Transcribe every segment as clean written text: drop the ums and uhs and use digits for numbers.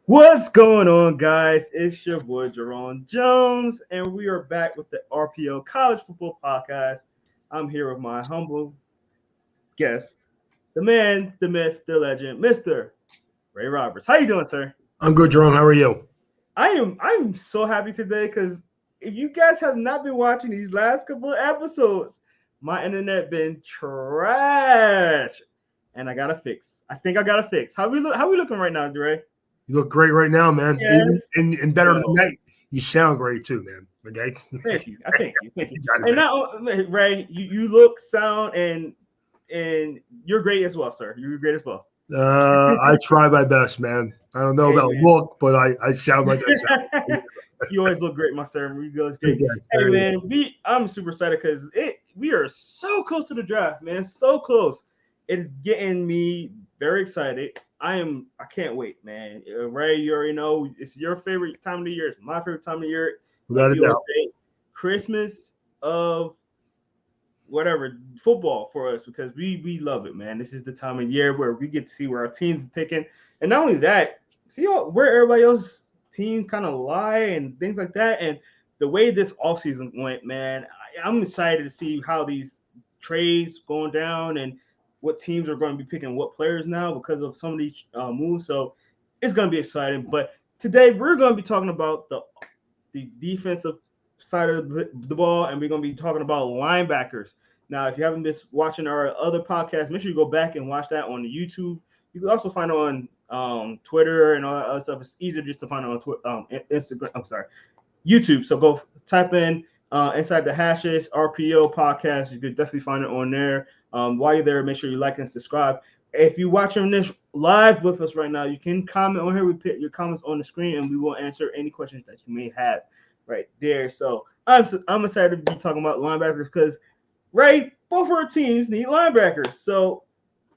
What's going on, guys? It's your boy Jerome Jones, and we are back with the RPO College Football Podcast. I'm here with my humble guest, the man, the myth, the legend, Mr. Ray Roberts. How you doing, sir? I'm good, Jerome. How are you? I'm so happy today because if you guys have not been watching these last couple of episodes, my internet been trash, and I got to fix. I think I got to fix. How we looking right now, Dre? You look great right now, man. Yes. And better than that, you sound great too, man. Okay. Thank you. I thank you. Thank you. You got it, And man. now, Ray, you look, sound, and you're great as well, sir. You're great as well. I try my best, man. I don't know Hey, about man. look, but I sound like I sound. You always look great, my sir. You go Yeah, great. Hey, there you man, I'm super excited because we are so close to the draft, man. So close. It's getting me very excited. I can't wait, man. Ray, you already know it's your favorite time of the year. It's my favorite time of the year. Without a You always doubt. say, Christmas of whatever football for us because we love it, man. This is the time of year where we get to see where our teams are picking, and not only that, see where everybody else teams kind of lie and things like that. And the way this offseason went, man, I'm excited to see how these trades going down and what teams are going to be picking what players now because of some of these moves. So it's going to be exciting. But today we're going to be talking about the defensive side of the ball, and we're going to be talking about linebackers. Now, if you haven't been watching our other podcast, make sure you go back and watch that on YouTube. You can also find it on Twitter and all that other stuff. It's easier just to find it on Instagram. I'm sorry, YouTube. So go type in inside the hashes RPO podcast. You could definitely find it on there. While you're there, make sure you like and subscribe. If you're watching this live with us right now, you can comment on here. We put your comments on the screen, and we will answer any questions that you may have right there. So I'm excited to be talking about linebackers because both our teams need linebackers. So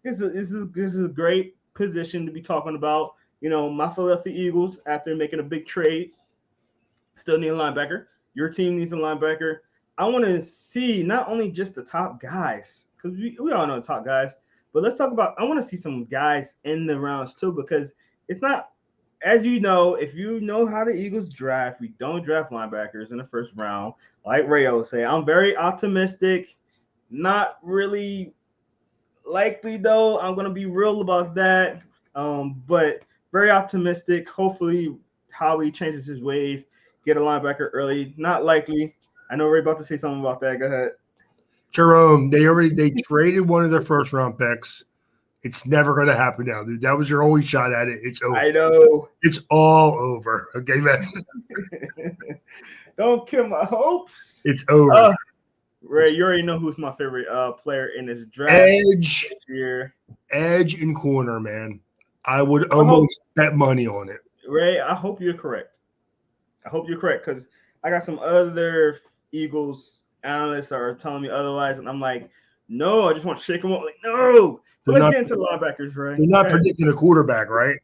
this is a great position to be talking about. You know, my Philadelphia Eagles, after making a big trade, still need a linebacker. Your team needs a linebacker. I want to see not only just the top guys, because we all know the top guys, but let's talk about, I want to see some guys in the rounds too, because it's not, as you know, if you know how the Eagles draft, we don't draft linebackers in the first round. Like Rayo would say, I'm very optimistic, not really likely though. I'm gonna be real about that. But very optimistic. Hopefully, Howie changes his ways, get a linebacker early. Not likely. I know we're about to say something about that. Go ahead. Jerome, they traded one of their first round picks. It's never going to happen now, dude. That was your only shot at it. It's over. I know. It's all over. Okay, man. Don't kill my hopes. It's over. Ray, you already know who's my favorite player in this draft Edge, this year. edge and corner, man. I would almost bet money on it. Ray, I hope you're correct. I hope you're correct because I got some other Eagles analysts that are telling me otherwise, and I'm like, no, I just want to shake them up. Like, no. So let's get into the linebackers, Ray. You're not predicting a quarterback, right?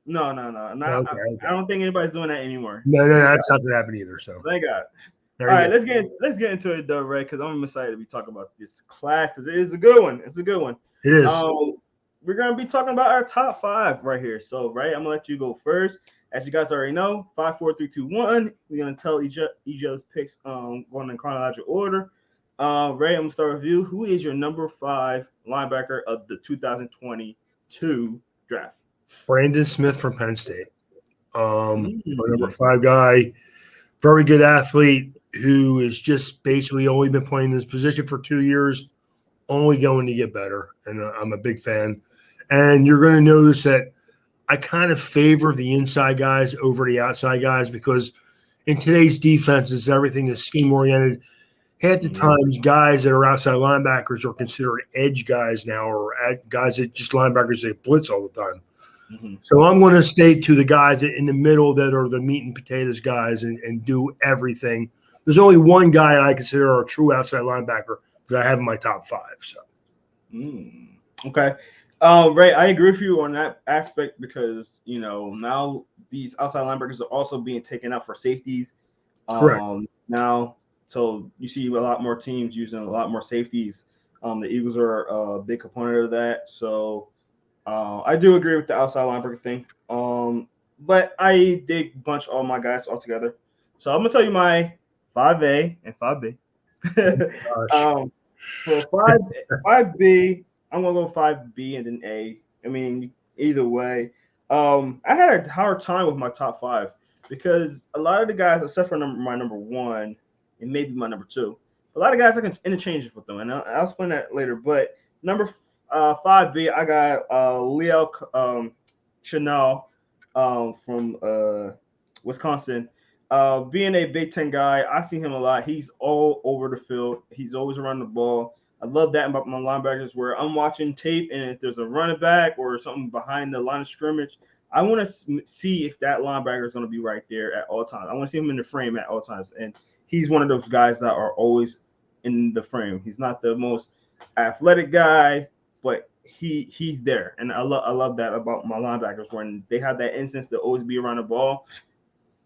No. Okay. I don't think anybody's doing that anymore. No, that's not going to happen either. So Thank God. there All you right, go. let's get into it though, Ray, because I'm excited to be talking about this class because it is a good one. It's a good one. It is. We're gonna be talking about our top five right here. So, Ray, I'm gonna let you go first. As you guys already know, 5, 4, 3, 2, 1. We're gonna tell each other's picks going in chronological order. Ray, I'm gonna start with you. Who is your number 5 linebacker of the 2022 draft? Brandon Smith from Penn State. Our number 5 guy, very good athlete who has just basically only been playing this position for 2 years, only going to get better. And I'm a big fan. And you're going to notice that I kind of favor the inside guys over the outside guys because in today's defenses, everything is scheme oriented. Half the times, guys that are outside linebackers are considered edge guys now, or guys that just linebackers that blitz all the time. Mm-hmm. So I'm going to stay to the guys in the middle that are the meat and potatoes guys and do everything. There's only one guy I consider a true outside linebacker that I have in my top 5. So, okay. Ray, I agree with you on that aspect because, you know, now these outside linebackers are also being taken out for safeties. Correct. Now, so you see a lot more teams using a lot more safeties. The Eagles are a big component of that. So I do agree with the outside linebacker thing. but I did bunch all my guys all together. So I'm gonna tell you my 5A and 5B. Gosh. For 5B, I'm gonna go 5B and then A. I mean, either way. I had a hard time with my top five because a lot of the guys, except for my number one and maybe my number two, a lot of guys I can interchange with them, and I'll explain that later. But number 5B, I got Leo Chanel from Wisconsin. Being a Big Ten guy, I see him a lot. He's all over the field. He's always around the ball. I love that about my linebackers where I'm watching tape and if there's a running back or something behind the line of scrimmage, I want to see if that linebacker is going to be right there at all times. I want to see him in the frame at all times. And he's one of those guys that are always in the frame. He's not the most athletic guy, but he's there. And I love that about my linebackers when they have that instance to always be around the ball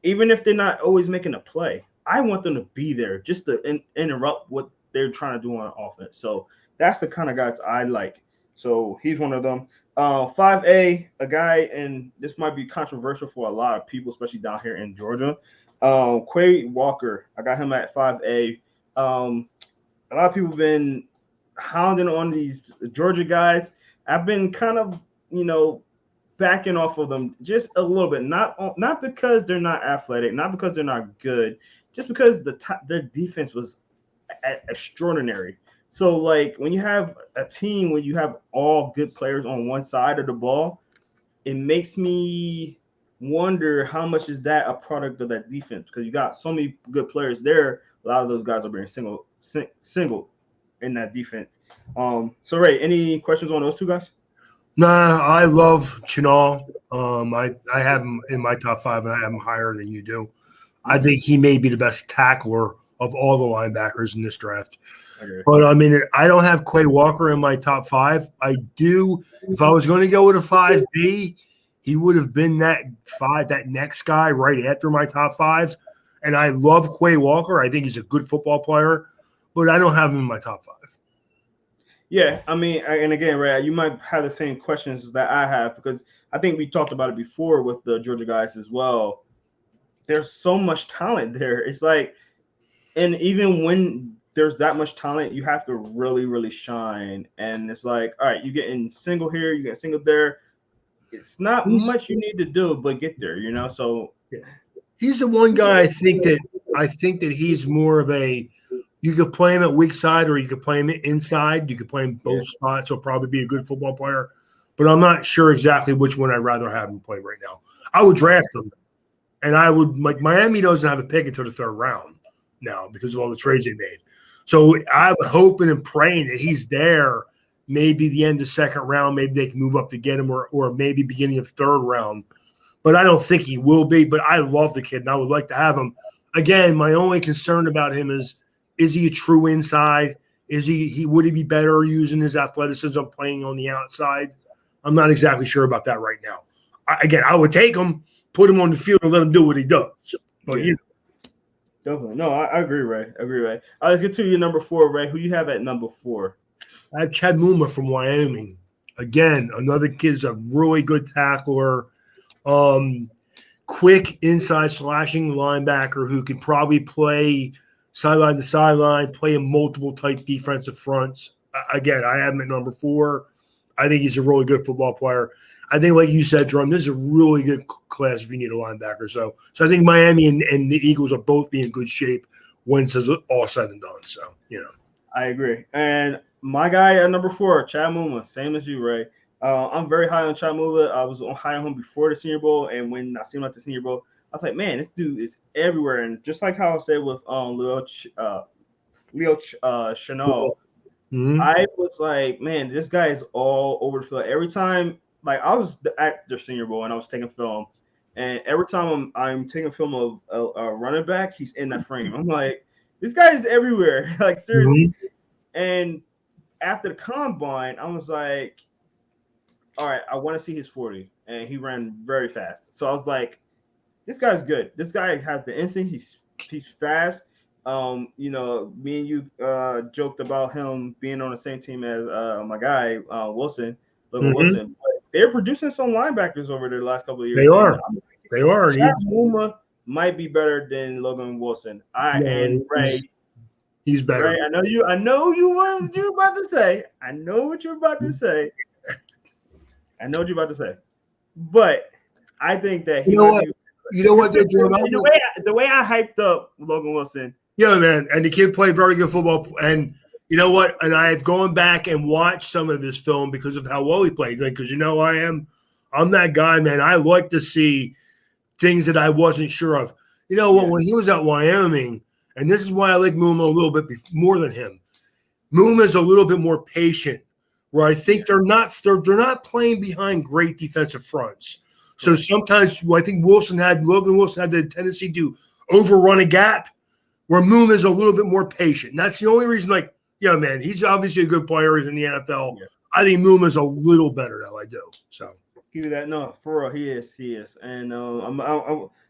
even if they're not always making a play, I want them to be there just to interrupt what they're trying to do on offense. So that's the kind of guys I like. So he's one of them. 5A, a guy, and this might be controversial for a lot of people, especially down here in Georgia. Quay Walker, I got him at 5A. A lot of people have been hounding on these Georgia guys. I've been kind of, backing off of them just a little bit. Not because they're not athletic, not because they're not good, just because their defense was extraordinary. So like when you have a team where you have all good players on one side of the ball, it makes me wonder how much is that a product of that defense because you got so many good players there. A lot of those guys are being single in that defense. So Ray, any questions on those two guys? Nah, I love Chinal. I have him in my top five, and I have him higher than you do. I think he may be the best tackler of all the linebackers in this draft. Okay. But I mean, I don't have Quay Walker in my top five. I do. If I was going to go with a 5B, he would have been that next guy right after my top five. And I love Quay Walker. I think he's a good football player, but I don't have him in my top five. Yeah, I mean, and again, Ray, you might have the same questions that I have because I think we talked about it before with the Georgia guys as well. There's so much talent there. It's like, and even when there's that much talent, you have to really, really shine. And it's like, all right, you get in single here, you get single there. It's not much you need to do, but get there, So yeah. He's the one guy I think that he's more of a. You could play him at weak side or you could play him inside. You could play him both spots. He'll probably be a good football player. But I'm not sure exactly which one I'd rather have him play right now. I would draft him. And I would – like Miami doesn't have a pick until the third round now because of all the trades they made. So I'm hoping and praying that he's there maybe the end of second round. Maybe they can move up to get him or maybe beginning of third round. But I don't think he will be. But I love the kid, and I would like to have him. Again, my only concern about him is he a true inside? Would he be better using his athleticism playing on the outside? I'm not exactly sure about that right now. I would take him, put him on the field, and let him do what he does. But definitely. No, I agree, Ray. Let's get to your number 4, Ray. Who you have at number 4? I have Chad Mumma from Wyoming. Again, another kid's a really good tackler. Quick inside slashing linebacker who can probably play sideline to sideline, play in multiple type defensive fronts. Again, I have him at number 4. I think he's a really good football player. I think, like you said, Drum, this is a really good class if you need a linebacker. So I think Miami and the Eagles will both be in good shape when it's all said and done. So, I agree. And my guy at number 4, Chad Mumma, same as you, Ray. I'm very high on Chad Mumma. I was high on him before the Senior Bowl, and when I seen him at the Senior Bowl, I was like, man, this dude is everywhere. And just like how I said with Leo Chanel, I was like, man, this guy is all over the field. Every time, like I was at the Senior Bowl and I was taking film, and every time I'm taking film of a running back, he's in that frame. I'm like, this guy is everywhere, like seriously. And after the combine, I was like, all right, I want to see his 40, and he ran very fast. So I was like, this guy's good. This guy has the instinct. He's fast. Me and you joked about him being on the same team as my guy Wilson, Wilson. But they're producing some linebackers over the last couple of years. They are. They are. Chad Mumma might be better than Logan Wilson. And Ray. He's better. Ray, I know what you're about to say. I know what you're about to say. But I think that he might be. You know what they're doing? The way I hyped up Logan Wilson. Yeah, man. And the kid played very good football. And you know what? And I've gone back and watched some of his film because of how well he played. Because I'm that guy, man. I like to see things that I wasn't sure of. You know what? When he was at Wyoming, and this is why I like Mumma a little bit more than him. Mumma is a little bit more patient, where I think they're not playing behind great defensive fronts. So sometimes I think Logan Wilson had the tendency to overrun a gap, where Mumma is a little bit more patient. And that's the only reason, man, he's obviously a good player. He's in the NFL. Yeah. I think Mumma is a little better though. I do. So give you that. No, for real, he is. And I'm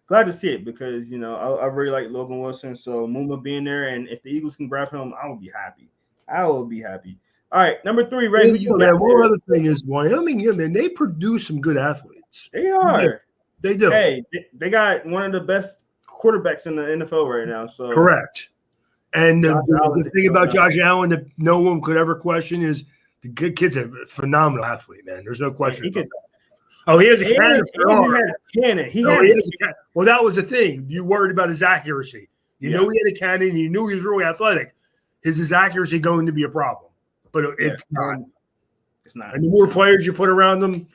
glad to see it because, I really like Logan Wilson. So Mumma being there, and if the Eagles can grab him, I will be happy. All right, number 3, Ray. One other thing is Wyoming, man, they produce some good athletes. They are. They do. Hey, they got one of the best quarterbacks in the NFL right now. So correct. And the thing about Josh Allen that no one could ever question is the kid's a phenomenal athlete, man. There's no question about that. Oh, he has a cannon. Well, that was the thing. You worried about his accuracy. You know he had a cannon. You knew he was really athletic. Is his accuracy going to be a problem? But it's not. It's not. And the more players you put around them,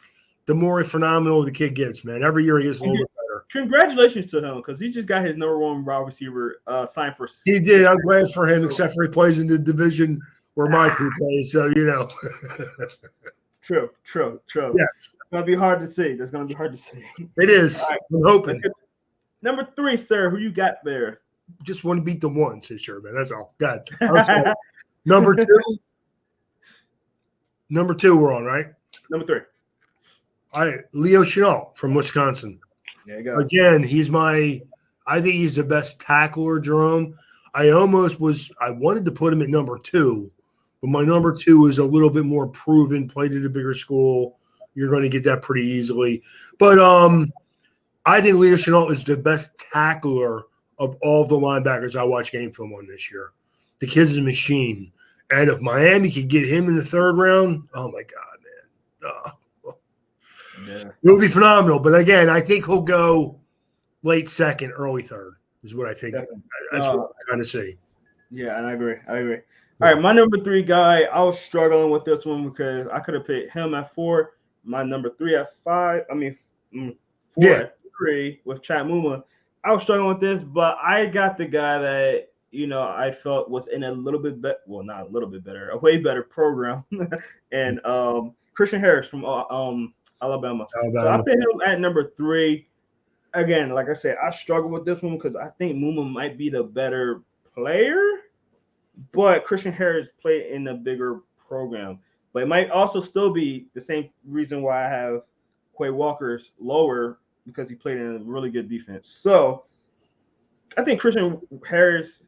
the more phenomenal the kid gets, man. Every year he gets a little bit better. Congratulations to him because he just got his number 1 wide receiver signed for. He did. I'm glad for him, except for he plays in the division where my team plays. So, True. Yes. It's going to be hard to see. It is. Right. I'm hoping. Number 3, sir. Who you got there? Just want to beat the 1, says sure, man. That's all. God. Number 2. Number 2 we're on, right? Number 3. Leo Chenault from Wisconsin. There you go. Again, I think he's the best tackler, Jerome. I wanted to put him at number 2, but my number 2 is a little bit more proven, played at a bigger school. You're going to get that pretty easily. But I think Leo Chenault is the best tackler of all of the linebackers I watched game film on this year. The kid's a machine. And if Miami could get him in the 3rd round, oh, my God, man. It would be phenomenal. But, again, I think he'll go late 2nd, early 3rd is what I think. Definitely. That's what I kind of see. Yeah, and I agree. All right, my number 3 guy, I was struggling with this one because I could have picked him at 4, my number 3 at 5. 4 at 3 with Chad Mumma. I was struggling with this, but I got the guy that, I felt was in a little bit better, well, not a little bit better, a way better program. And Christian Harris from Alabama. So I put him at number 3. Again, like I said, I struggle with this one because I think Mumma might be the better player, but Christian Harris played in a bigger program. But it might also still be the same reason why I have Quay Walker's lower, because he played in a really good defense. So I think Christian Harris,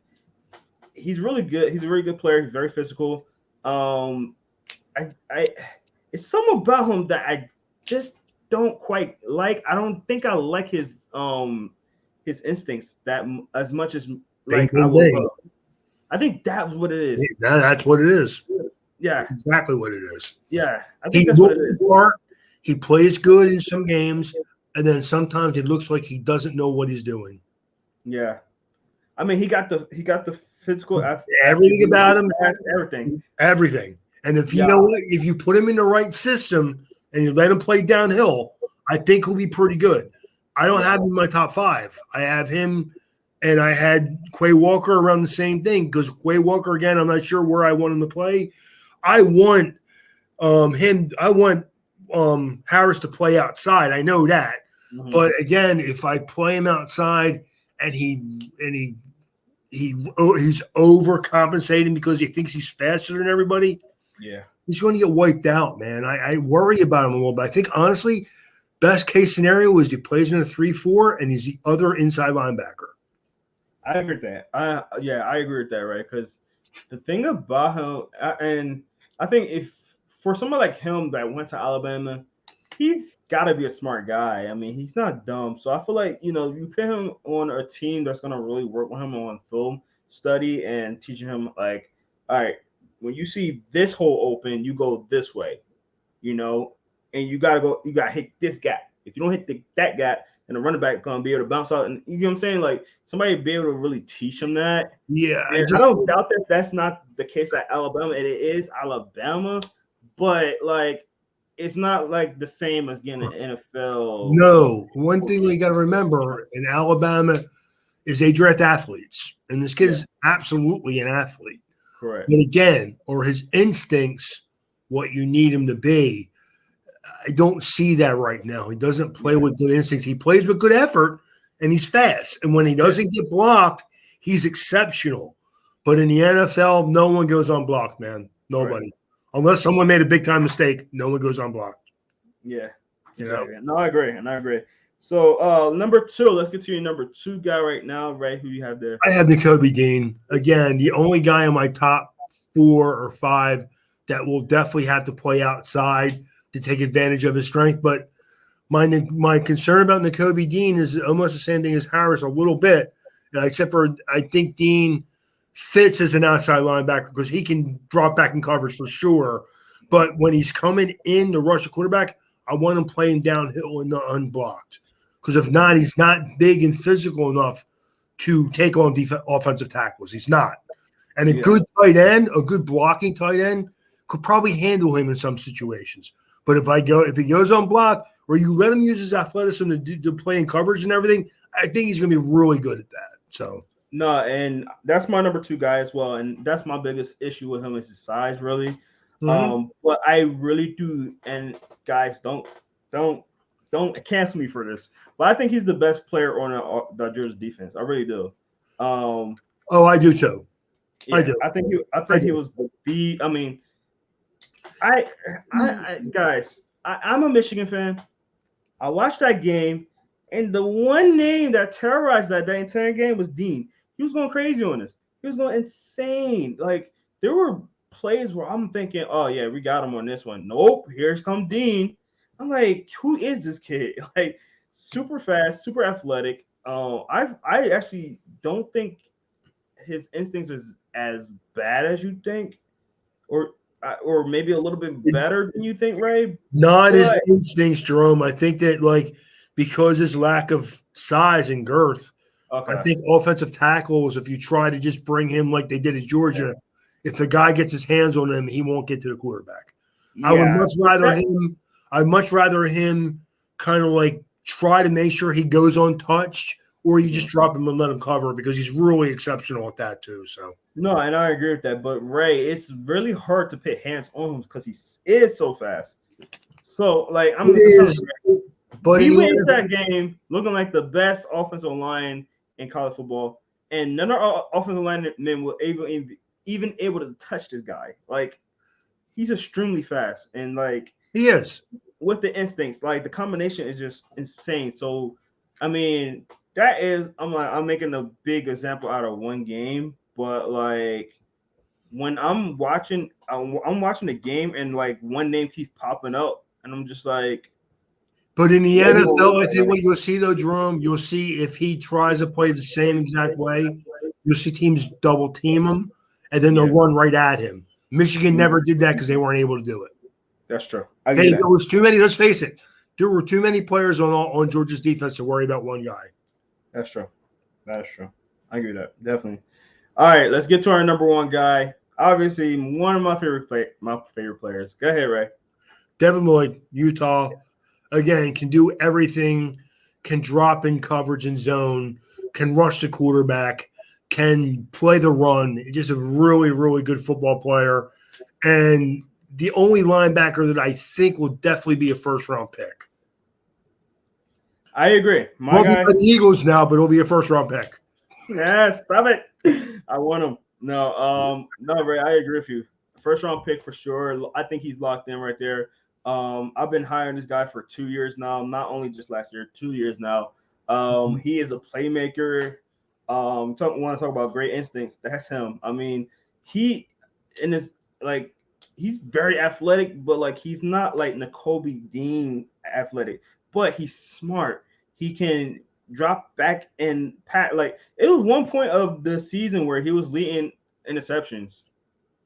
he's really good. He's a really good player. He's very physical. It's something about him that I just don't quite like. I don't think I like his instincts that as much as like I would. I think that's what it is. Yeah, that's what it is. Yeah, that's exactly what it is. Yeah, I think that's what it is. Smart. He plays good in some games, and then sometimes it looks like he doesn't know what he's doing. Yeah, I mean, he got the physical. Everything about him. Everything. And if you know what, if you put him in the right system and you let him play downhill, I think he'll be pretty good. I don't have him in my top 5. I have him, and I had Quay Walker around the same thing because Quay Walker, again, I'm not sure where I want him to play. I want him. I want Harris to play outside. I know that, but again, if I play him outside and he's overcompensating because he thinks he's faster than everybody, he's going to get wiped out, man. I worry about him a little bit. I think honestly, best case scenario is he plays in a 3-4 and he's the other inside linebacker. I agree with that. I agree with that, right? Because the thing about him, and I think if for someone like him that went to Alabama, he's got to be a smart guy. I mean, he's not dumb. So I feel like, you put him on a team that's going to really work with him on film study and teaching him, like, all right, when you see this hole open, you go this way, and you got to hit this gap. If you don't hit that gap, and the running back going to be able to bounce out. And you know what I'm saying? Like, somebody be able to really teach him that. Yeah. I don't doubt that that's not the case at Alabama. And it is Alabama, but, like, it's not like the same as getting an NFL. No, one thing we got to remember in Alabama is they draft athletes, and this kid is absolutely an athlete. Correct. But again, or his instincts, what you need him to be. I don't see that right now. He doesn't play with good instincts. He plays with good effort, and he's fast. And when he doesn't get blocked, he's exceptional. But in the NFL, no one goes unblocked, man. Nobody. Right. Unless someone made a big-time mistake, no one goes unblocked. Yeah. No, I agree. So, number 2, let's get to your number 2 guy right now, right? Who you have there? I have Nakobe Dean. Again, the only guy in my top 4 or 5 that will definitely have to play outside to take advantage of his strength. But my concern about Nakobe Dean is almost the same thing as Harris a little bit, except for I think Dean fits as an outside linebacker because he can drop back in coverage for sure. But when he's coming in to rush a quarterback, I want him playing downhill and not unblocked. Because if not, he's not big and physical enough to take on offensive tackles. He's not. And a good tight end, a good blocking tight end, could probably handle him in some situations. But if he goes unblocked or you let him use his athleticism to play in coverage and everything, I think he's going to be really good at that. So no, and that's my number 2 guy as well. And that's my biggest issue with him is his size, really. Mm-hmm. But I really do, and guys, don't cancel me for this. But I think he's the best player on the Dodgers defense. I really do. I do too. Yeah, I do. I think he was the. I mean, guys, I'm a Michigan fan. I watched that game, and the one name that terrorized that entire game was Dean. He was going crazy on this. He was going insane. Like, there were plays where I'm thinking, oh yeah, we got him on this one. Nope, here's come Dean. I'm like, who is this kid? Like, super fast, super athletic. I actually don't think his instincts is as bad as you think, or maybe a little bit better than you think, Ray. Not his instincts, Jerome. I think that because his lack of size and girth, I think offensive tackles, if you try to just bring him like they did at Georgia, if the guy gets his hands on him, he won't get to the quarterback. Yeah. I'd much rather him kind of try to make sure he goes untouched, or you just drop him and let him cover because he's really exceptional at that too. So no, and I agree with that. But Ray, it's really hard to put hands on him because he is so fast. So he went into that game looking like the best offensive line in college football, and none of our offensive linemen were even able to touch this guy. Like, he's extremely fast, and he is with the instincts. Like, the combination is just insane. So, I mean, that is, I'm making a big example out of one game, but when I'm watching the game and one name keeps popping up, and I'm just like. But in the NFL, I think what you'll see though, Jerome, you'll see if he tries to play the same exact way, you'll see teams double team him, and then they'll run right at him. Michigan never did that because they weren't able to do it. That's true. There was too many. Let's face it, there were too many players on Georgia's defense to worry about one guy. That's true. That's true. I agree with that. Definitely. All right, let's get to our number 1 guy. Obviously, one of my favorite players. Go ahead, Ray. Devin Lloyd, Utah. Again, can do everything, can drop in coverage and zone, can rush the quarterback, can play the run. Just a really, really good football player. And the only linebacker that I think will definitely be a first-round pick. I agree. Won't be the Eagles now, but it'll be a first-round pick. Yeah, stop it. I want him. No, Ray, I agree with you. First-round pick for sure. I think he's locked in right there. I've been hiring this guy for 2 years now, not only just last year, 2 years now. He is a playmaker. Want to talk about great instincts? That's him. I mean, he in his he's very athletic, but like he's not like N'Kobe Dean athletic, but he's smart. He can drop back and pat. Like it was one point of the season where he was leading interceptions.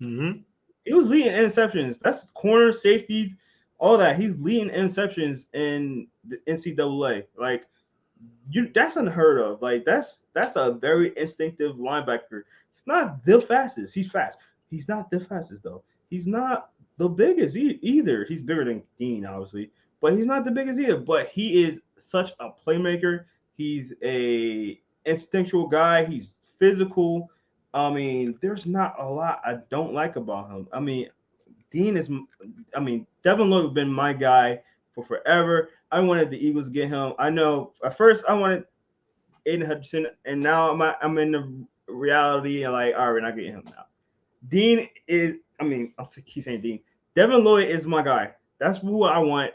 Mm-hmm. He was leading interceptions. That's corner safeties, all that. He's leading interceptions in the NCAA. Like that's unheard of. Like that's a very instinctive linebacker. He's not the fastest. He's fast. He's not the fastest though. He's not the biggest either. He's bigger than Dean, obviously, but he's not the biggest either. But he is such a playmaker. He's a instinctual guy. He's physical. I mean, there's not a lot I don't like about him. I mean, Devin Lloyd has been my guy for forever. I wanted the Eagles to get him. I know at first I wanted Aiden Hutchinson, and now I'm in the reality and like, all right, we're not getting him now. Dean is, I keep saying Dean. Devin Lloyd is my guy. That's who I want.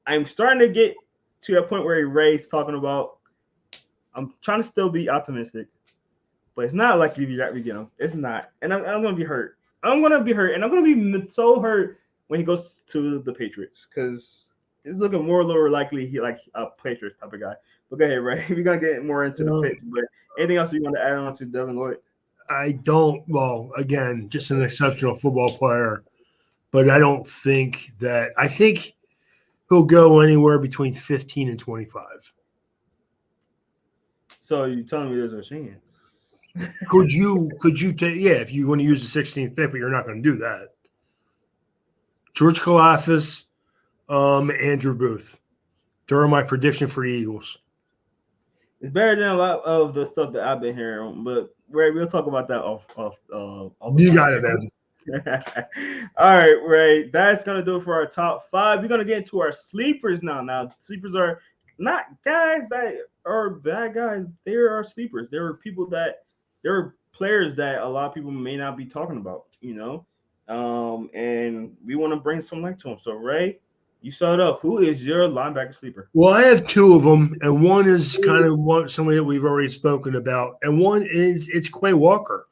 I'm starting to get to that point where Ray's talking about. I'm trying to still be optimistic, but it's not like we get him. It's not, and I'm going to be hurt. I'm going to be hurt, and I'm going to be so hurt when he goes to the Patriots because it's looking more likely he like a Patriots type of guy. But go ahead, Ray. We're going to get more into the picks, but anything else you want to add on to Devin Lloyd? I don't. Well, again, just an exceptional football player, but I don't think that. I think he'll go anywhere between 15 and 25. So you're telling me there's a chance? Could you take? Yeah, if you want to use the 16th pick, but you're not going to do that. George Kalafis, Andrew Booth. They're my prediction for the Eagles. It's better than a lot of the stuff that I've been hearing, but Ray, we'll talk about that off you got it, man. All right, Ray. That's gonna do it for our top 5. We're gonna get into our sleepers now. Now, sleepers are not guys that are bad guys. They are sleepers. There are players that a lot of people may not be talking about, and we want to bring some light to them. So, Ray, you start off. Who is your linebacker sleeper? Well, I have 2 of them, and one is kind of somebody that we've already spoken about, and one is it's Quay Walker.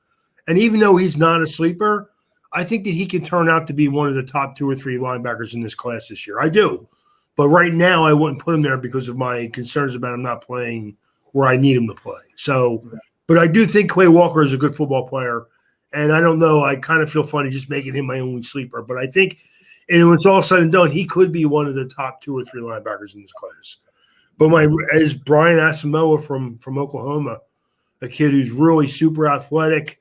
And even though he's not a sleeper, I think that he can turn out to be one of the top 2 or 3 linebackers in this class this year. I do. But right now, I wouldn't put him there because of my concerns about him not playing where I need him to play. So, but I do think Quay Walker is a good football player. And I don't know, I kind of feel funny just making him my only sleeper. But I think, and when it's all said and done, he could be one of the top 2 or 3 linebackers in this class. But is Brian Assamella from Oklahoma, a kid who's really super athletic,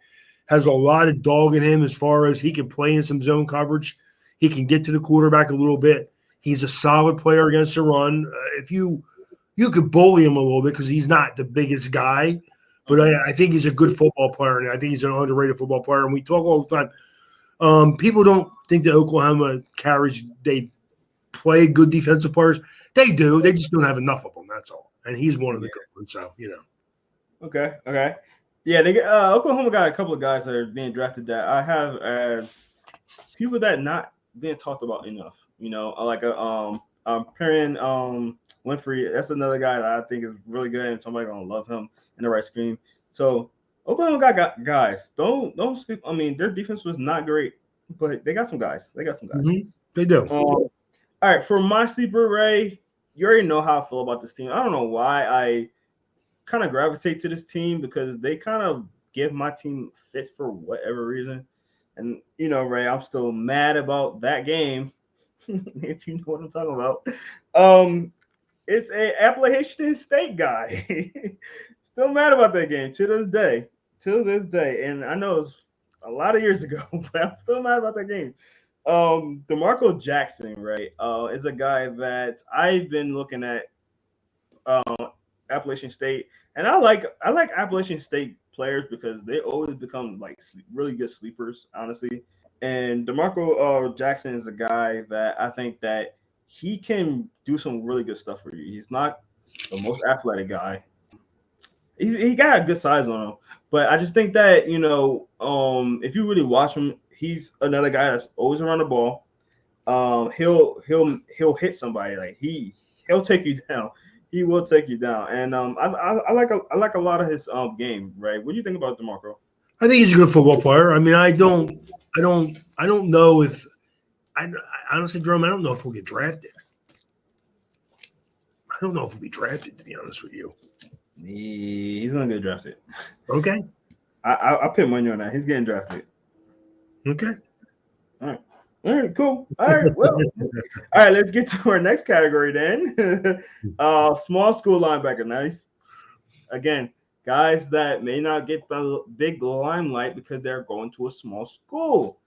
has a lot of dog in him as far as he can play in some zone coverage. He can get to the quarterback a little bit. He's a solid player against the run. If you could bully him a little bit because he's not the biggest guy, but I think he's a good football player, and I think he's an underrated football player. And we talk all the time. People don't think that Oklahoma carries they play good defensive players. They do. They just don't have enough of them. That's all. And he's one of the good ones. So Okay. Yeah, they Oklahoma got a couple of guys that are being drafted that I have as people that not being talked about enough. Like Perrin Winfrey. That's another guy that I think is really good, and somebody's gonna love him in the right scheme. So Oklahoma got guys. Don't sleep. I mean, their defense was not great, but they got some guys. Mm-hmm. They do. All right, for my sleeper, Ray, you already know how I feel about this team. I don't know why I kind of gravitate to this team because they kind of give my team fits for whatever reason. And, Ray, I'm still mad about that game, if you know what I'm talking about. It's a Appalachian State guy. Still mad about that game to this day. And I know it's a lot of years ago, but I'm still mad about that game. Demarco Jackson, right, is a guy that I've been looking at Appalachian State, and I like Appalachian State players because they always become like really good sleepers, honestly. And Demarco Jackson is a guy that I think that he can do some really good stuff for you. He's not the most athletic guy. He got a good size on him, but I just think that if you really watch him, he's another guy that's always around the ball. He'll hit somebody, like he'll take you down. He will take you down, and I like a lot of his game. Right? What do you think about DeMarco? I think he's a good football player. I mean, I don't don't know if I honestly, Jerome, I don't know if we'll get drafted. I don't know if we'll be drafted, to be honest with you. He's gonna get drafted. Okay. I put money on that. He's getting drafted. Okay. All right, cool. All right, well, all right. Let's get to our next category then. Small school linebacker. Nice. Again, guys that may not get the big limelight because they're going to a small school.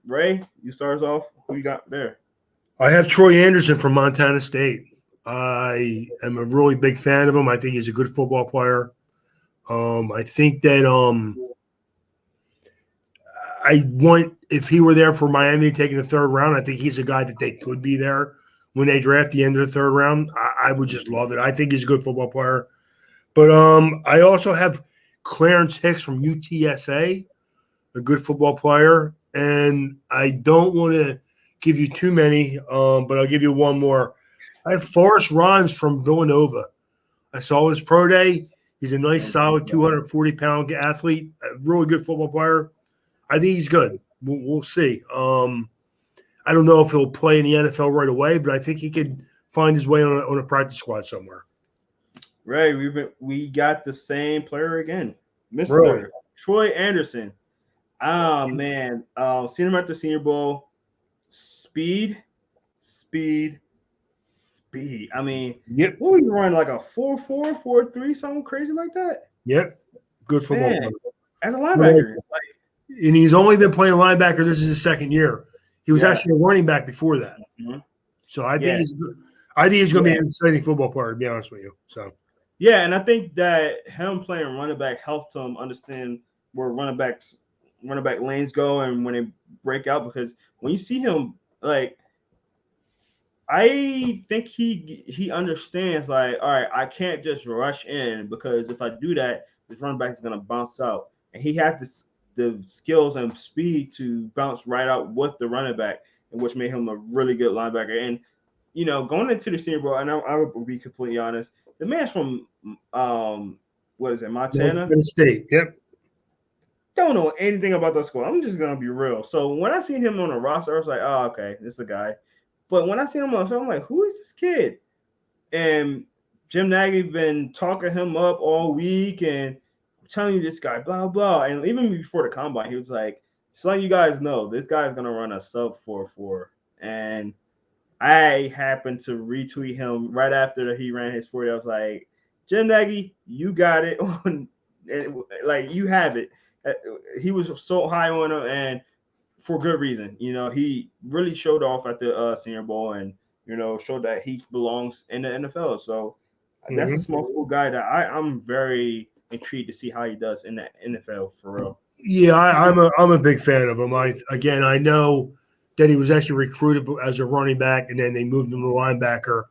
Ray, you start us off. Who you got there? I have Troy Anderson from Montana State. I am a really big fan of him. I think he's a good football player. I think that if he were there for Miami taking the third round, I think he's a guy that they could be there when they draft the end of the third round. I would just love it. I think he's a good football player. But I also have Clarence Hicks from UTSA, a good football player. And I don't want to give you too many, but I'll give you one more. I have Forrest Rhymes from Villanova. I saw his pro day. He's a nice, solid 240-pound athlete, a really good football player. I think he's good. We'll see. I don't know if he'll play in the NFL right away, but I think he could find his way on a practice squad somewhere. Right, we got the same player again, Mr. Really? Troy Anderson. Man, seen him at the Senior Bowl. Speed. I mean, yep. What was he running, like a 4.4, 4.3, something crazy like that? Yep. Good football player. As a linebacker. And he's only been playing linebacker. This is his second year. He was actually a running back before that. Mm-hmm. So I think he's good. I think he's going to be an exciting football player, to be honest with you. So yeah, and I think that him playing running back helped him understand where running back lanes go and when they break out, because when you see him, like, I think he understands, like, all right, I can't just rush in, because if I do that, this running back is going to bounce out. And he has the skills and speed to bounce right out with the running back, and which made him a really good linebacker. And, you know, going into the Senior Bowl, and I would be completely honest, the man's from, what is it, Montana? State, yep. Don't know anything about that school. I'm just going to be real. So when I seen him on the roster, I was like, oh, okay, this is a guy. But when I seen him on the film, I'm like, who is this kid? And Jim Nagy been talking him up all week, and I'm telling you, this guy, blah, blah. And even before the combine, he was like, just letting you guys know, this guy's going to run a sub 4.4. And I happened to retweet him right after he ran his 40. I was like, Jim Nagy, you got it. Like, you have it. He was so high on him, and for good reason. You know, he really showed off at the Senior Bowl, and, you know, showed that he belongs in the NFL. So that's a small school guy that I'm very intrigued to see how he does in the NFL for real. Yeah, I'm a big fan of him. I know that he was actually recruited as a running back, and then they moved him to linebacker,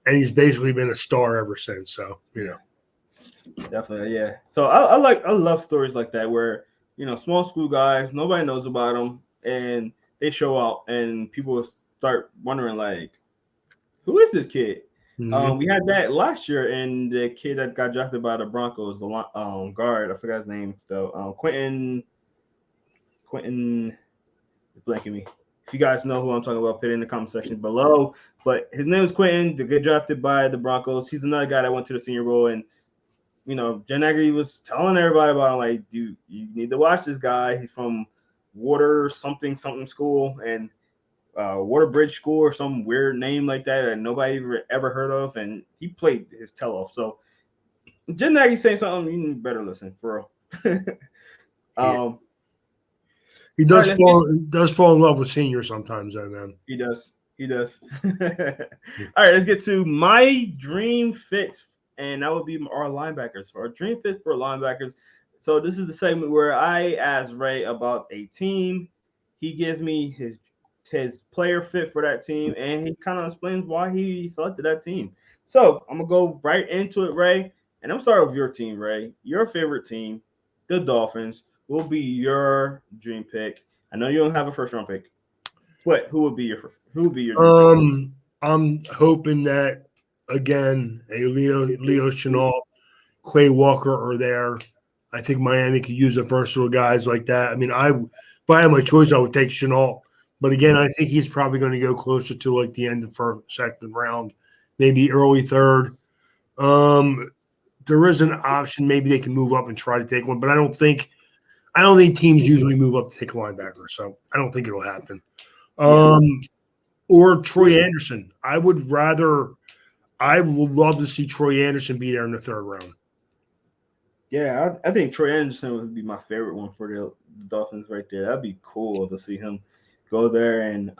and he's basically been a star ever since. So, you know. Definitely, yeah. So I love stories like that where, you know, small school guys, nobody knows about them, and they show out, and people start wondering, like, who is this kid? Mm-hmm. We had that last year, and the kid that got drafted by the Broncos, the guard, I forgot his name though, Quentin, blanking me. If you guys know who I'm talking about, put it in the comment section below. But his name is Quentin, to get drafted by the Broncos. He's another guy that went to the Senior Bowl, and, you know, Jen Agri was telling everybody about him, like, dude, you need to watch this guy. He's from Water something school, and Waterbridge School, or some weird name like that nobody ever heard of, and he played his tail off. So Jen Nagy saying something, you better listen, for real. He does fall in love with seniors sometimes, though, man. He does. All right, let's get to my dream fits, and that would be our linebackers. For our dream fits for linebackers. So this is the segment where I ask Ray about a team. He gives me his player fit for that team, and he kind of explains why he selected that team. So I'm gonna go right into it, Ray, and I'm starting with your team, Ray. Your favorite team, the Dolphins, will be your dream pick. I know you don't have a first round pick, but who would be your dream pick? I'm hoping that, again, a Leo Chenal, Quay Walker are there. I think Miami could use a versatile guys like that. I mean, If I had my choice, I would take Chenault. But again, I think he's probably going to go closer to like the end of first, second round, maybe early third. There is an option. Maybe they can move up and try to take one, but I don't think teams usually move up to take a linebacker, so I don't think it'll happen. Or Troy Anderson. I would love to see Troy Anderson be there in the third round. Yeah, I think Troy Anderson would be my favorite one for the Dolphins right there. That'd be cool to see him go there and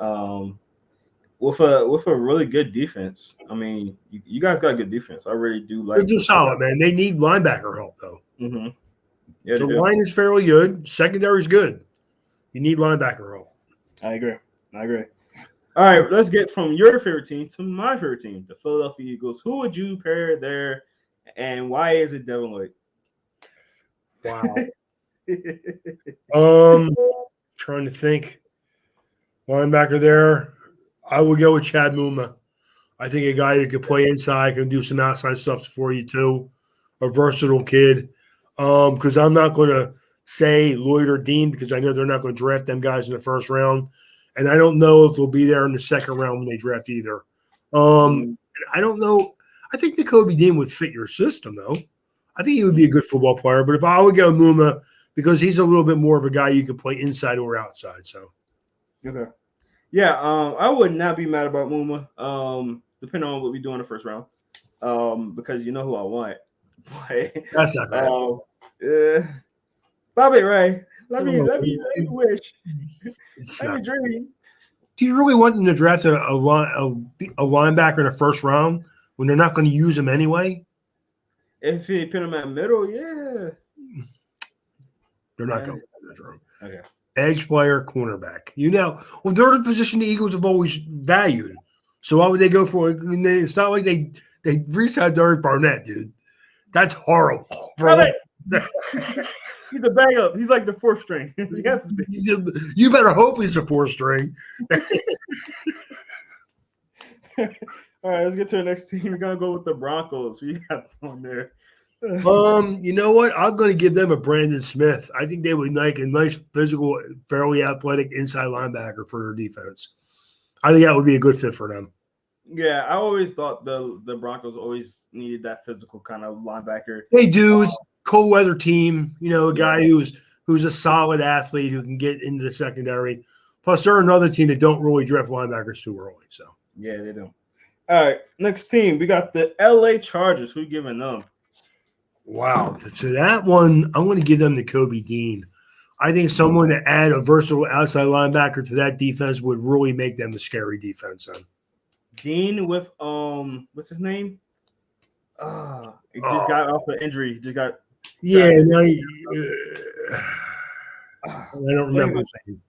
with a really good defense. I mean, you guys got good defense. I really do like. They're just solid, man. They need linebacker help though. Mm-hmm. Yeah, the line is fairly good. Secondary is good. You need linebacker help. I agree. All right, let's get from your favorite team to my favorite team, the Philadelphia Eagles. Who would you pair there, and why is it Devin Lloyd? Wow. Trying to think. Linebacker there, I would go with Chad Mumma. I think a guy that could play inside, can do some outside stuff for you too. A versatile kid. Because I'm not going to say Lloyd or Dean because I know they're not going to draft them guys in the first round. And I don't know if they'll be there in the second round when they draft either. I don't know. I think Kobe Dean would fit your system, though. I think he would be a good football player. But if I would go Mumma, because he's a little bit more of a guy you could play inside or outside. So, okay. Yeah, I would not be mad about Mumma, depending on what we do in the first round, because you know who I want. That's not bad. Stop it, Ray. Let me wish. Let me dream. Do you really want them to draft a linebacker in the first round when they're not going to use him anyway? If you put him at middle, yeah. They're not going to this room. Okay. Edge player, cornerback. They're the position the Eagles have always valued. So why would they go for it? I mean, it's not like they re-signed Derek Barnett, dude. That's horrible. He's a backup. He's like the fourth string. You better hope he's a fourth string. All right, let's get to the next team. We're gonna go with the Broncos. We got on there. You know what? I'm going to give them a Brandon Smith. I think they would like a nice, physical, fairly athletic inside linebacker for their defense. I think that would be a good fit for them. Yeah, I always thought the Broncos always needed that physical kind of linebacker. They do. It's a cold weather team. A guy who's a solid athlete who can get into the secondary. Plus, they're another team that don't really draft linebackers too early. So yeah, they don't. All right, next team. We got the LA Chargers. Who giving them? Wow. So that one, I'm going to give them to Kobe Dean. I think someone to add a versatile outside linebacker to that defense would really make them a scary defense. Dean with what's his name? He just got off an injury. He just got. Yeah, no, I don't remember his name.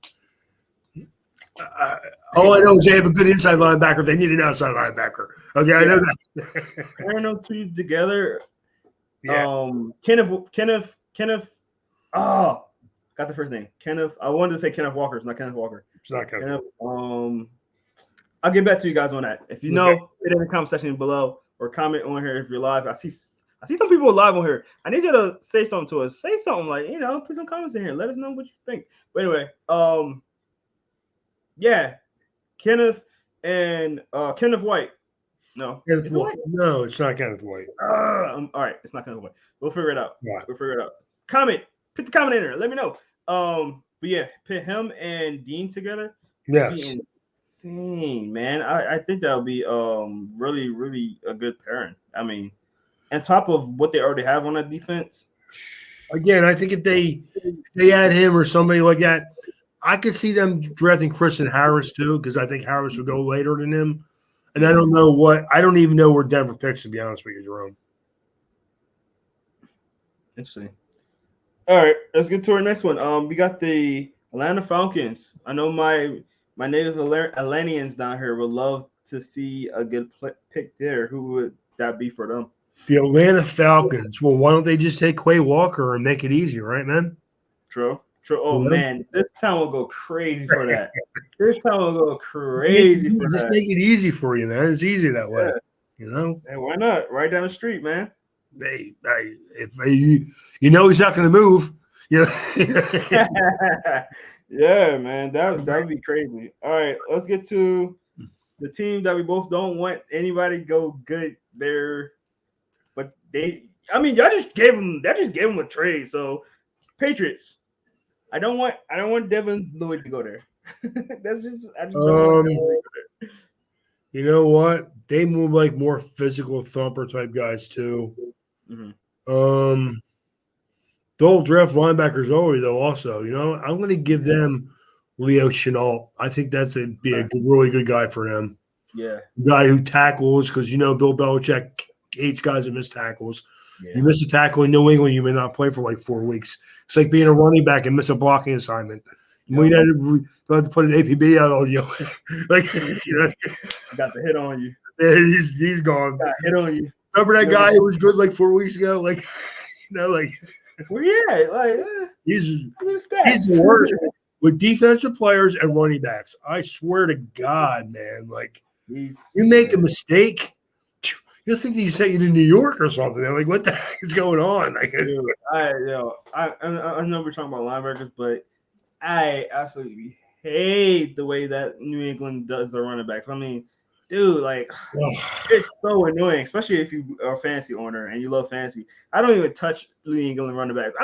All I know is they have a good inside linebacker. They need an outside linebacker. Okay, I know that. I don't know two together. Yeah. Kenneth. Got the first name. Kenneth. I wanted to say Kenneth Walker. It's not Kenneth Walker. It's not Kenneth. I'll get back to you guys on that. If you know, put it in the comment section below or comment on here if you're live. I see some people live on here. I need you to say something to us. Say something like, put some comments in here. Let us know what you think. But anyway, yeah, Kenneth and Kenneth White. No, Kenneth White. No, it's not Kenneth White. All right, it's not Kenneth White. We'll figure it out. Yeah. We'll figure it out. Comment. Put the comment in there. Let me know. But yeah, put him and Dean together. Yes. Insane, man. I think that would be really, really a good pairing. I mean, on top of what they already have on that defense. Again, I think if they add him or somebody like that, I could see them drafting Christian Harris too, because I think Harris would go later than him. And I don't even know where Denver picks, to be honest with you, Jerome. Interesting. All right, let's get to our next one. We got the Atlanta Falcons. I know my native Atlanteans down here would love to see a good pick there. Who would that be for them? The Atlanta Falcons. Well, why don't they just take Quay Walker and make it easy, right, man? True. Oh, man. This town will go crazy for that. This town will go crazy for that. Just make it easy for you, man. It's easy that way. Hey, why not? Right down the street, man. If he's not going to move. Yeah, man, that would be crazy. All right, let's get to the team that we both don't want anybody go good there, but I mean, y'all just gave them a trade. So Patriots, I don't want Devin Lloyd to go there. I just don't want Devin Lloyd Um, to go you know what? They move like more physical thumper type guys too. there. Um, they'll draft linebackers early though. Also, I'm going to give them Leo Chenault. I think that's be a really good guy for them. Yeah, Guy who tackles because Bill Belichick hates guys that miss tackles. yeah. You miss a tackle in New England, you may not play for like 4 weeks. It's like being a running back and miss a blocking assignment. We don't have to put an APB out on you. Got the hit on you. Yeah, he's gone. Got hit on you. Remember that guy who was good like 4 weeks ago? Where you at? Like, he's the worst with defensive players and running backs. I swear to God, man. Like, you make a mistake, you think they sent you to New York or something. They're like, what the heck is going on? Like, dude, I know we're talking about linebackers, but I absolutely hate the way that New England does their running backs. I mean, dude, like it's so annoying, especially if you are a fantasy owner and you love fantasy. I don't even touch New England running backs.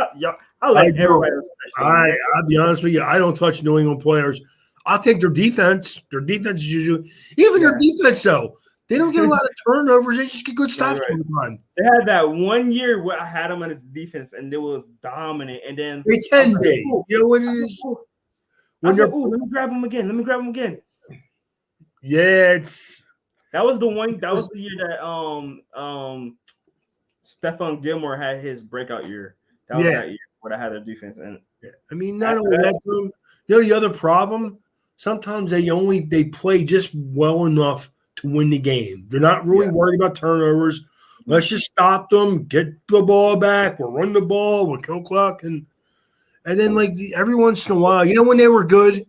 I'll let everybody else touch them. I'll be honest with you. I don't touch New England players. I'll take their defense. Their defense is usually their defense though. They don't get a lot of turnovers. They just get good stops all the time. They had that 1 year where I had them on his defense, and it was dominant. And then they can be. You know what it is? Let me grab him again. Yeah, that was the one. That was the year that Stephon Gilmore had his breakout year. That was that year where I had their defense. And I mean, not only that, the other problem. Sometimes they play just well enough to win the game. They're not really worried about turnovers. Let's just stop them, get the ball back, we'll run the ball, we'll kill clock, and then like every once in a while, when they were good,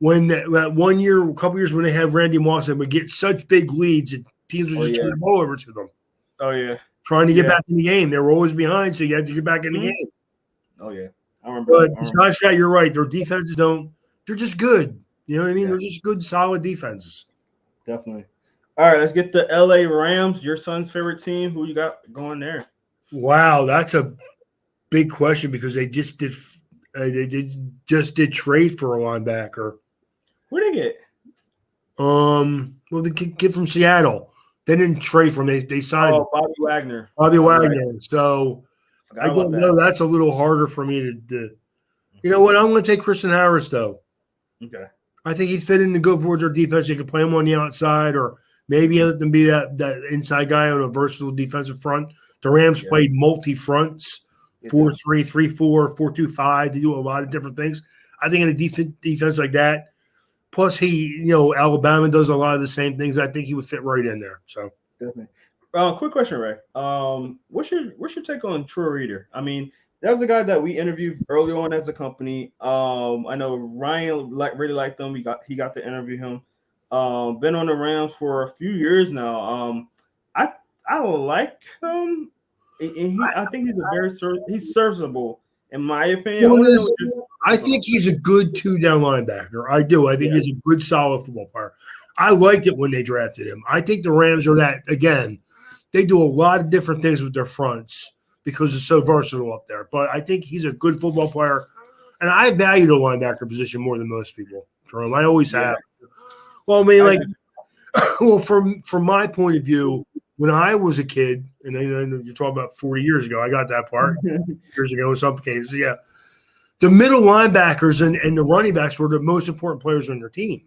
when that 1 year, a couple years when they have Randy Moss, and would get such big leads and teams would just turn the ball over to them. Oh yeah, trying to get back in the game. They were always behind, so you had to get back in the game. Oh yeah, I remember. But besides that, you're right. Their defenses they're just good. You know what I mean? Yeah. They're just good, solid defenses. Definitely. All right, let's get the LA Rams, your son's favorite team. Who you got going there? Wow, that's a big question because they just did trade for a linebacker. Who did they get? Well, the kid from Seattle. They didn't trade for him. They signed Bobby Wagner. Right. So I don't know. That's a little harder for me to. You know what? I'm going to take Christian Harris though. Okay. I think he'd fit in to go for their defense. You could play him on the outside, or maybe let them be that inside guy on a versatile defensive front. The Rams played multi-fronts, 4-3, 3-4, 4-2-5. They do a lot of different things. I think in a defense like that, plus Alabama does a lot of the same things. I think he would fit right in there. So definitely. Quick question, Ray. What's your take on Troy Reader? I mean, that was a guy that we interviewed early on as a company. I know Ryan really liked him. He got to interview him. Been on the Rams for a few years now. I like him. I think he's serviceable in my opinion. I think he's a good two-down linebacker. I do. I think he's a good, solid football player. I liked it when they drafted him. I think the Rams are that again. They do a lot of different things with their fronts because it's so versatile up there. But I think he's a good football player, and I value the linebacker position more than most people. Jerome, I always have. Well, I mean, from my point of view, when I was a kid, and you're talking about 40 years ago, I got that part years ago in some cases. Yeah, the middle linebackers and the running backs were the most important players on their team.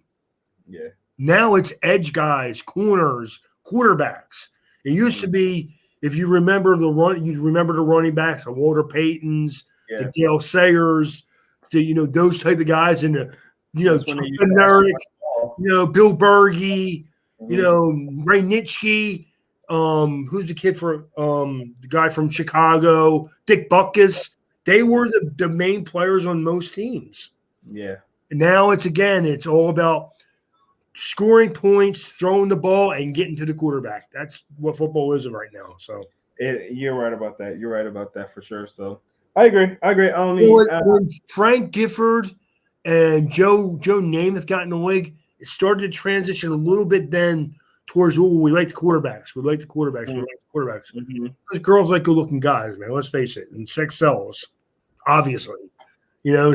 Yeah. Now it's edge guys, corners, quarterbacks. It used to be, if you remember the running backs, the Walter Paytons, the Dale Sayers, those type of guys, and Benerick, Bill Berge, Ray Nitschke, who's the kid the guy from Chicago, Dick Butkus. They were the main players on most teams. Yeah. And now it's all about scoring points, throwing the ball, and getting to the quarterback. That's what football is right now. So you're right about that. You're right about that for sure. So I agree. When Frank Gifford and Joe Namath got in the league, it started to transition a little bit then towards, we like the quarterbacks. We like the quarterbacks. We like the quarterbacks. Because girls like good-looking guys, man. Let's face it. And sex sells, obviously.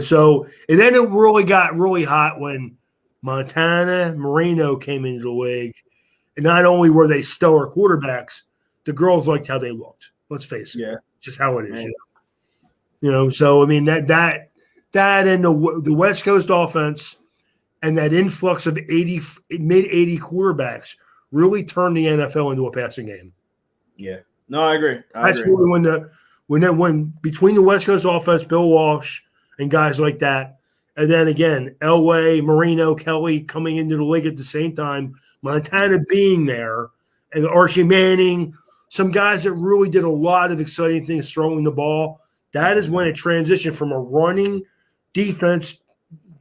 So and then it really got really hot when Montana, Marino came into the league. And not only were they stellar quarterbacks, the girls liked how they looked. Let's face it. Yeah. Just how it is. So, I mean, that and the West Coast offense and that influx of mid-80 quarterbacks really turned the NFL into a passing game. Yeah. No, I agree. That's really when between the West Coast offense, Bill Walsh and guys like that, and then again, Elway, Marino, Kelly coming into the league at the same time, Montana being there, and Archie Manning, some guys that really did a lot of exciting things throwing the ball. That is when it transitioned from a running defense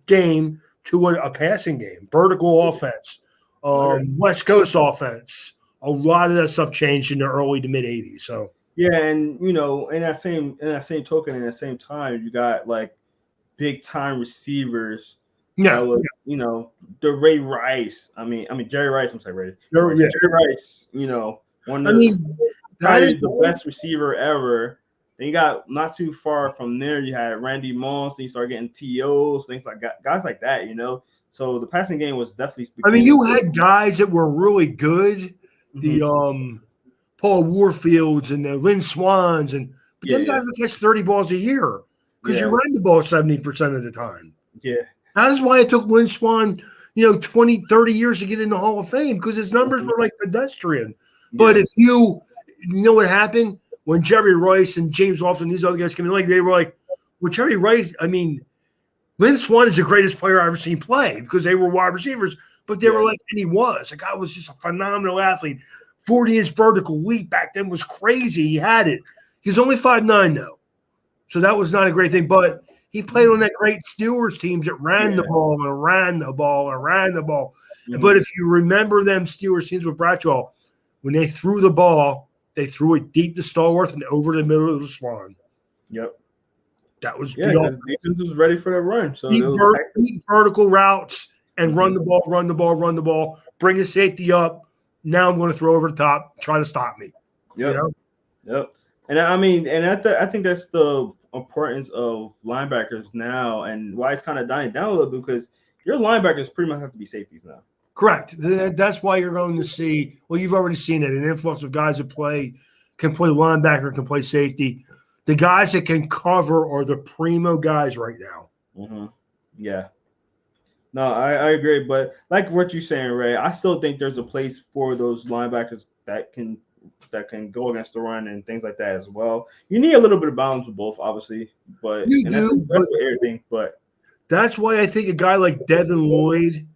game to a passing game, vertical offense, West Coast offense. A lot of that stuff changed in the early to mid '80s. So yeah, and in that same token, in that same time, you got like big time receivers. Yeah, the Ray Rice. I mean Jerry Rice. I'm sorry, Jerry Rice. One of the best receiver ever. Then you got not too far from there. You had Randy Moss. Then you start getting TOs, things like that, guys like that. So the passing game was definitely. You had guys that were really good. The Paul Warfields and the Lynn Swans but them guys would catch 30 balls a year because you ran the ball 70% of the time. Yeah. That is why it took Lynn Swan, 20, 30 years to get in the Hall of Fame because his numbers were like pedestrian. Yeah. But if you know what happened when Jerry Rice and James Lofton and these other guys came in, they were like, well, Jerry Rice, Lynn Swan is the greatest player I've ever seen play because they were wide receivers, but they were like, and he was. The guy was just a phenomenal athlete. 40-inch vertical leap back then was crazy. He had it. He was only 5'9", though. So that was not a great thing. But he played on that great Steelers teams that ran the ball and ran the ball and ran the ball. But if you remember them Steelers teams with Bradshaw, when they threw the ball, they threw it deep to Stallworth and over the middle of the Swan. Yep. That was because defense was ready for the run. So deep vertical routes and run the ball, bring a safety up. Now I'm going to throw over the top, try to stop me. Yep. Yep. And I think that's the importance of linebackers now and why it's kind of dying down a little bit because your linebackers pretty much have to be safeties now. Correct. That's why you're going to see, you've already seen it, an influx of guys that can play linebacker, can play safety. The guys that can cover are the primo guys right now. Yeah. No, I agree. But like what you're saying, Ray, I still think there's a place for those linebackers that can go against the run and things like that as well. You need a little bit of balance with both, obviously. But that's everything. But that's why I think a guy like Devin Lloyd,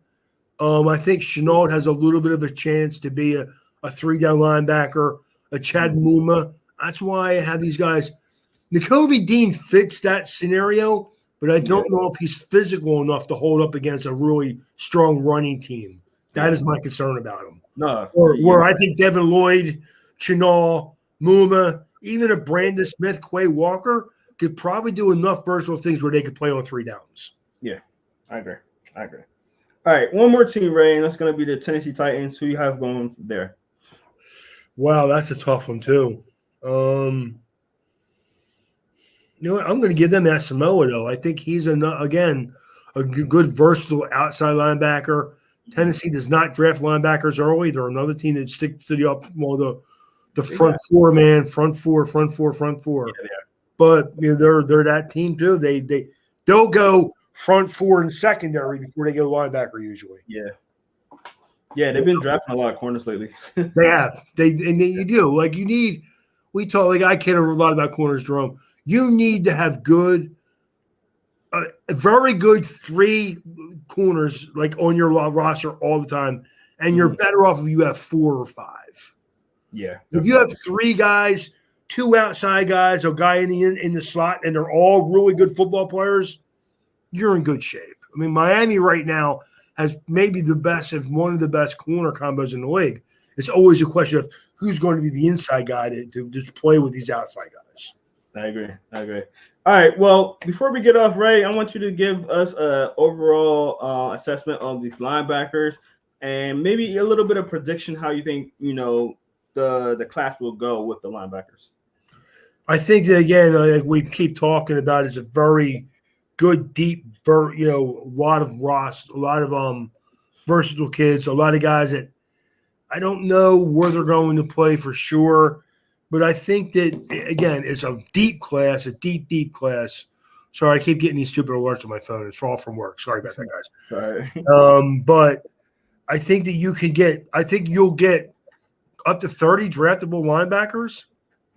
I think Chenault has a little bit of a chance to be a 3-down linebacker, a Chad Mumma. That's why I have these guys. Nakobe Dean fits that scenario, but I don't know if he's physical enough to hold up against a really strong running team. That is my concern about him. No, where I think Devin Lloyd, Chenault, Mumma, even a Brandon Smith, Quay Walker could probably do enough versatile things where they could play on 3 downs. Yeah, I agree. All right, one more team, Ray, and that's going to be the Tennessee Titans. Who you have going there? Wow, that's a tough one too. You know what? I'm going to give them Assamella, though. I think he's, a good versatile outside linebacker. Tennessee does not draft linebackers early. They're another team that sticks to the front four, man. Front four. Yeah. But they're that team too. They'll go front four and secondary before they go linebacker usually. Yeah. Yeah, they've been drafting a lot of corners lately. They have. You do. Like we talk, like I care a lot about corners, Jerome. You need to have very good 3 corners like on your roster all the time, and you're better off if you have 4 or 5. Yeah. If you have 3 guys, 2 outside guys, a guy in the slot, and they're all really good football players, you're in good shape. I mean, Miami right now has maybe the best, if one of the best corner combos in the league. It's always a question of who's going to be the inside guy to just play with these outside guys. I agree. All right. Well, before we get off, Ray, I want you to give us a overall assessment of these linebackers and maybe a little bit of prediction how you think the class will go with the linebackers. I think that again, like we keep talking about, is a very good, deep, a lot of a lot of versatile kids, a lot of guys that I don't know where they're going to play for sure, but I think that again, it's a deep class, a deep, deep class. Sorry, I keep getting these stupid alerts on my phone. It's all from work. Sorry about that, guys. Sorry. But I think that I think you'll get up to 30 draftable linebackers.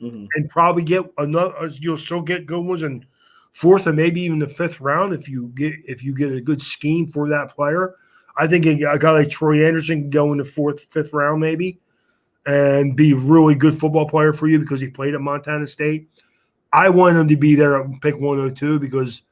Mm-hmm. And probably get another. You'll still get good ones in fourth and maybe even the fifth round if you get a good scheme for that player. I think a guy like Troy Anderson can go in the fourth, fifth round maybe, and be a really good football player for you because he played at Montana State. I want him to be there at pick 102 because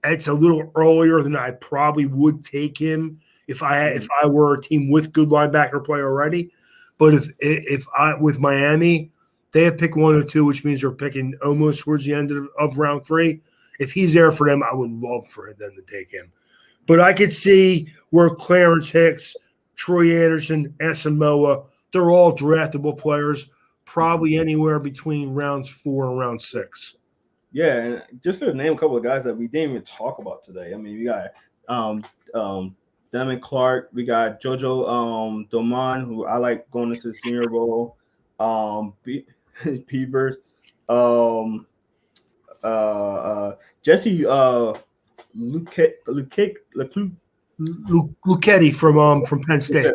it's a little earlier than I probably would take him if I were a team with good linebacker play already. But if I with Miami. They have pick 102, which means they're picking almost towards the end of round 3. If he's there for them, I would love for them to take him. But I could see where Clarence Hicks, Troy Anderson, Assamella, they're all draftable players, probably anywhere between rounds 4 and round 6. Yeah, and just to name a couple of guys that we didn't even talk about today. I mean, we got Devin Clark, we got JoJo Doman, who I like going into the Senior Bowl. Peavers, Jesse Luchetti from Penn State.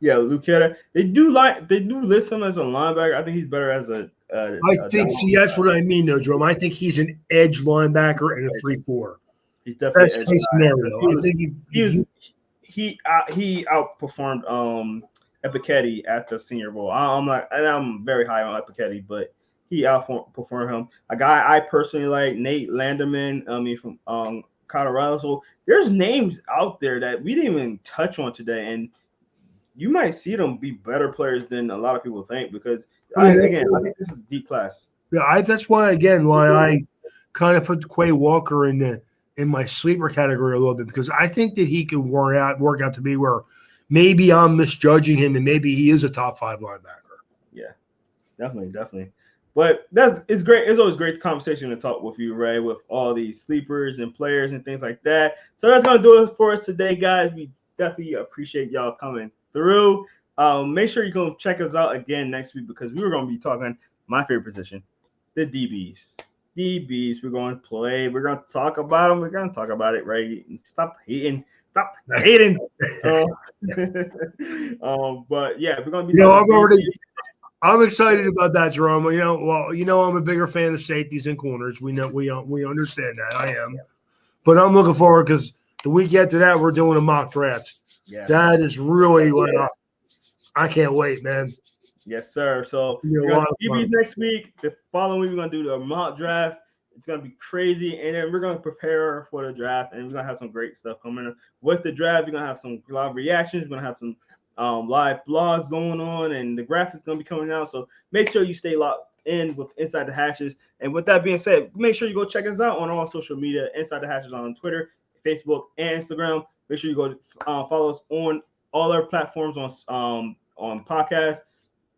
Yeah, Luchetta. They do list him as a linebacker. I think he's better as a. I think that's what I mean, though, Jerome. I think he's an edge linebacker and a 3-4. He's definitely best case scenario. I think he outperformed Epiketti at the Senior Bowl. I'm very high on Epiketti, but he outperformed him. A guy I personally like, Nate Landerman. From Colorado. So there's names out there that we didn't even touch on today, and you might see them be better players than a lot of people think because I think this is a deep class. Yeah, that's why I kind of put Quay Walker in my sleeper category a little bit because I think that he could work out to be where maybe I'm misjudging him and maybe he is a top 5 linebacker. Yeah, definitely. But it's great. It's always great conversation to talk with you, Ray, with all these sleepers and players and things like that. So that's gonna do it for us today, guys. We definitely appreciate y'all coming through. Make sure you go check us out again next week because we were gonna be talking my favorite position, the DBs. We're going to play. We're going to talk about them. We're going to talk about it, right? Stop hating. But yeah, we're going to be. I'm excited about that, Jerome. I'm a bigger fan of safeties and corners. We understand that. I am, but I'm looking forward because the week after that we're doing a mock draft. Yeah, that is really I can't wait, man. Yes, sir. So we're going to do DBs next week. The following week, we're going to do the mock draft. It's going to be crazy. And then we're going to prepare for the draft. And we're going to have some great stuff coming up. With the draft, we're going to have some live reactions. We're going to have some live blogs going on. And the graphics is going to be coming out. So make sure you stay locked in with Inside the Hashes. And with that being said, make sure you go check us out on all social media. Inside the Hashes on Twitter, Facebook, and Instagram. Make sure you go follow us on all our platforms on podcasts.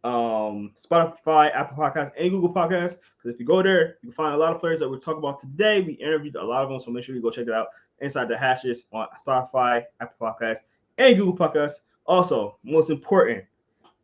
Spotify, Apple Podcasts, and Google Podcasts. Because if you go there, you can find a lot of players that we're talking about today. We interviewed a lot of them, so make sure you go check it out. Inside the Hashes on Spotify, Apple Podcasts, and Google Podcasts. Also, most important,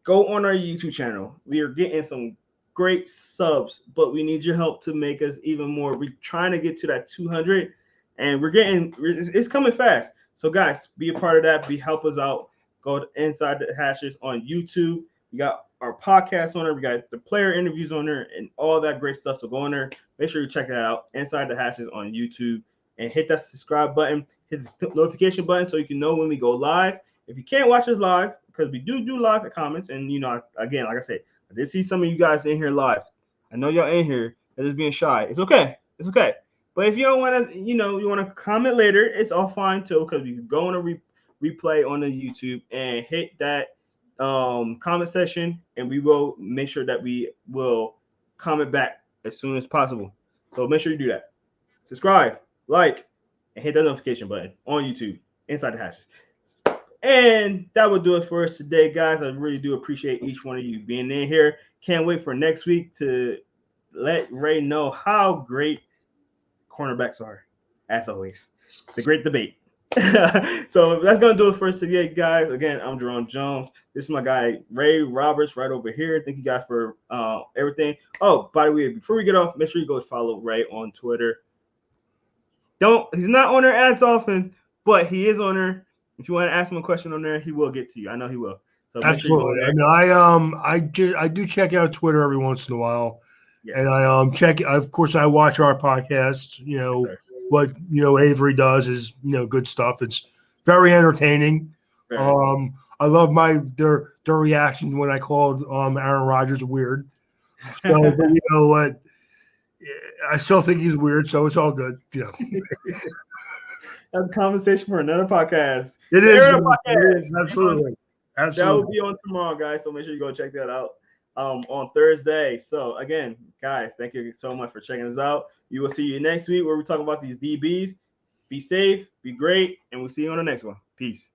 go on our YouTube channel. We are getting some great subs, but we need your help to make us even more. We're trying to get to that 200, and it's coming fast. So, guys, be a part of that. Help us out. Go to Inside the Hashes on YouTube. We got our podcast on there. We got the player interviews on there and all that great stuff. So go on there. Make sure you check it out. Inside the Hashes on YouTube and hit that subscribe button. Hit the notification button so you can know when we go live. If you can't watch us live, because we do live comments. And, again, like I said, I did see some of you guys in here live. I know y'all in here that is being shy. It's okay. But if you don't want to, you want to comment later, it's all fine too because we can go on a replay on the YouTube and hit that comment section, and we will make sure that we will comment back as soon as possible. So make sure you do that. subscribe, like, and hit that notification button on YouTube inside the hashes. And that will do it for us today, guys. I really do appreciate each one of you being in here. Can't wait for next week to let Ray know how great cornerbacks are, as always. The great debate. So that's going to do it for us today, guys. Again, I'm Jerome Jones. This is my guy, Ray Roberts, right over here. Thank you guys for everything. Oh, by the way, before we get off, make sure you go follow Ray on Twitter. He's not on there as often, but he is on there. If you want to ask him a question on there, he will get to you. I know he will. So absolutely. Make sure you go I do check out Twitter every once in a while. Yes. And I check. Of course, I watch our podcast. You know, yes, what Avery does is good stuff. It's very entertaining. I love their reaction when I called Aaron Rodgers weird. So, but you know what? I still think he's weird, so it's all good. That's a conversation for another podcast. It is absolutely. That will be on tomorrow, guys. So make sure you go check that out on Thursday. So again, guys, thank you so much for checking us out. We will see you next week where we talk about these DBs. Be safe, be great, and we'll see you on the next one. Peace.